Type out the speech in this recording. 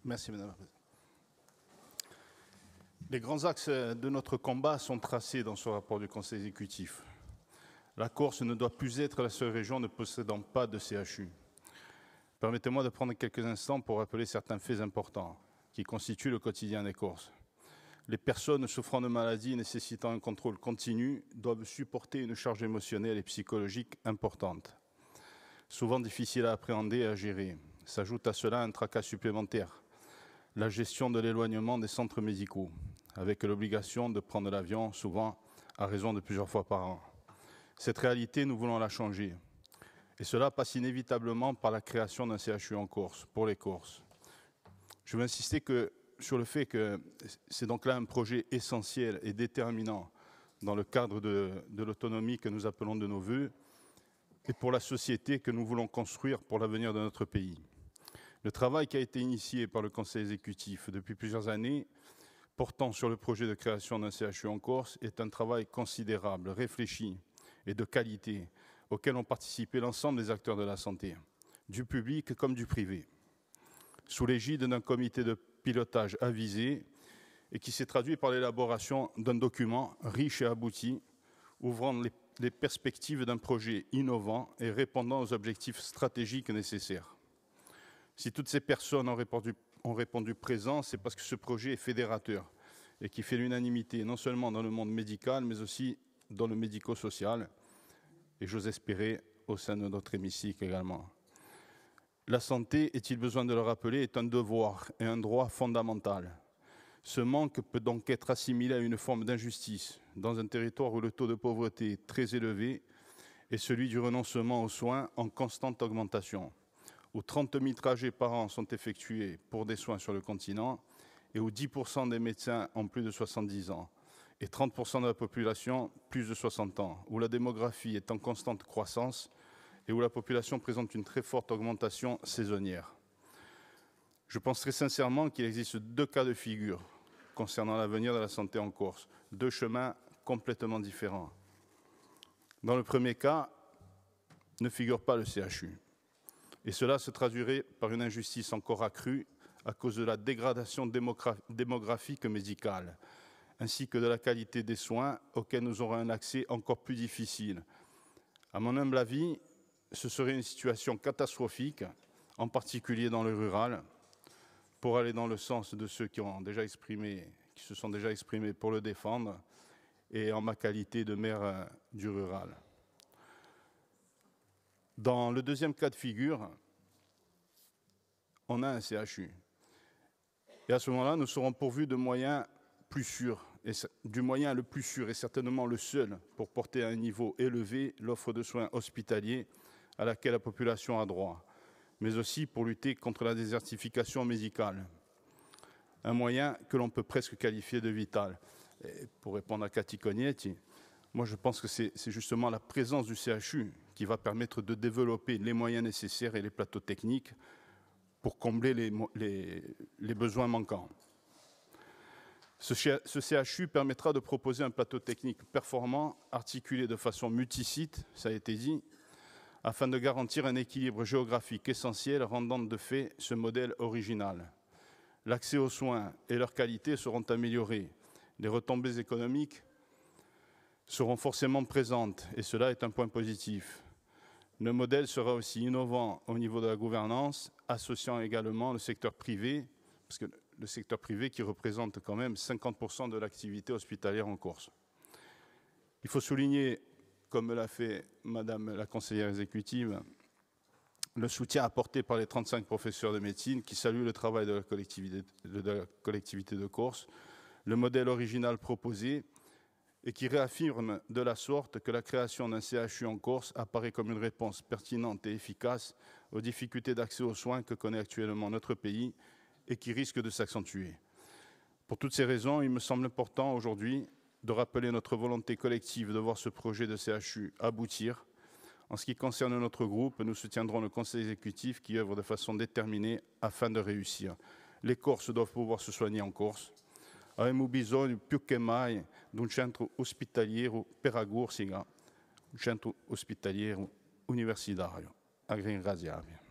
Merci, Madame la Présidente. Les grands axes de notre combat sont tracés dans ce rapport du Conseil exécutif. La Corse ne doit plus être la seule région ne possédant pas de CHU. Permettez-moi de prendre quelques instants pour rappeler certains faits importants qui constituent le quotidien des Corses. Les personnes souffrant de maladies nécessitant un contrôle continu doivent supporter une charge émotionnelle et psychologique importante, souvent difficile à appréhender et à gérer. S'ajoute à cela un tracas supplémentaire, la gestion de l'éloignement des centres médicaux, avec l'obligation de prendre l'avion, souvent à raison de plusieurs fois par an. Cette réalité, nous voulons la changer. Et cela passe inévitablement par la création d'un CHU en Corse, pour les Corses. Je veux insister sur le fait que c'est donc là un projet essentiel et déterminant dans le cadre de l'autonomie que nous appelons de nos vœux et pour la société que nous voulons construire pour l'avenir de notre pays. Le travail qui a été initié par le Conseil exécutif depuis plusieurs années portant sur le projet de création d'un CHU en Corse est un travail considérable, réfléchi et de qualité auquel ont participé l'ensemble des acteurs de la santé, du public comme du privé, sous l'égide d'un comité de pilotage avisé et qui s'est traduit par l'élaboration d'un document riche et abouti, ouvrant les perspectives d'un projet innovant et répondant aux objectifs stratégiques nécessaires. Si toutes ces personnes ont répondu présent, c'est parce que ce projet est fédérateur et qui fait l'unanimité, non seulement dans le monde médical, mais aussi dans le médico-social, et j'ose espérer au sein de notre hémicycle également. La santé, est-il besoin de le rappeler, est un devoir et un droit fondamental. Ce manque peut donc être assimilé à une forme d'injustice dans un territoire où le taux de pauvreté est très élevé et celui du renoncement aux soins en constante augmentation, où 30 000 trajets par an sont effectués pour des soins sur le continent et où 10% des médecins ont plus de 70 ans et 30% de la population plus de 60 ans, où la démographie est en constante croissance et où la population présente une très forte augmentation saisonnière. Je pense très sincèrement qu'il existe deux cas de figure concernant l'avenir de la santé en Corse, deux chemins complètement différents. Dans le premier cas, ne figure pas le CHU. Et cela se traduirait par une injustice encore accrue à cause de la dégradation démographique médicale, ainsi que de la qualité des soins auxquels nous aurons un accès encore plus difficile. À mon humble avis, ce serait une situation catastrophique, en particulier dans le rural, pour aller dans le sens de ceux qui se sont déjà exprimés pour le défendre, et en ma qualité de maire du rural. Dans le deuxième cas de figure, on a un CHU. Et à ce moment-là, nous serons pourvus de moyens plus sûrs, du moyen le plus sûr et certainement le seul pour porter à un niveau élevé l'offre de soins hospitaliers à laquelle la population a droit, mais aussi pour lutter contre la désertification médicale. Un moyen que l'on peut presque qualifier de vital. Et pour répondre à Cathy Cognetti, moi je pense que c'est justement la présence du CHU qui va permettre de développer les moyens nécessaires et les plateaux techniques pour combler les besoins manquants. Ce CHU permettra de proposer un plateau technique performant, articulé de façon multisite, ça a été dit, afin de garantir un équilibre géographique essentiel rendant de fait ce modèle original. L'accès aux soins et leur qualité seront améliorés. Les retombées économiques seront forcément présentes, et cela est un point positif. Le modèle sera aussi innovant au niveau de la gouvernance, associant également le secteur privé, parce que le secteur privé qui représente quand même 50% de l'activité hospitalière en Corse. Il faut souligner, comme l'a fait Madame la conseillère exécutive, le soutien apporté par les 35 professeurs de médecine qui saluent le travail de la collectivité de Corse, le modèle original proposé et qui réaffirme de la sorte que la création d'un CHU en Corse apparaît comme une réponse pertinente et efficace aux difficultés d'accès aux soins que connaît actuellement notre pays et qui risque de s'accentuer. Pour toutes ces raisons, il me semble important aujourd'hui de rappeler notre volonté collective de voir ce projet de CHU aboutir. En ce qui concerne notre groupe, nous soutiendrons le Conseil exécutif qui œuvre de façon déterminée afin de réussir. Les Corses doivent pouvoir se soigner en Corse. Abbiamo bisogno più che mai di un centro ospitaliero per Agursiga, un centro ospitaliero universitario. A ringraziarvi.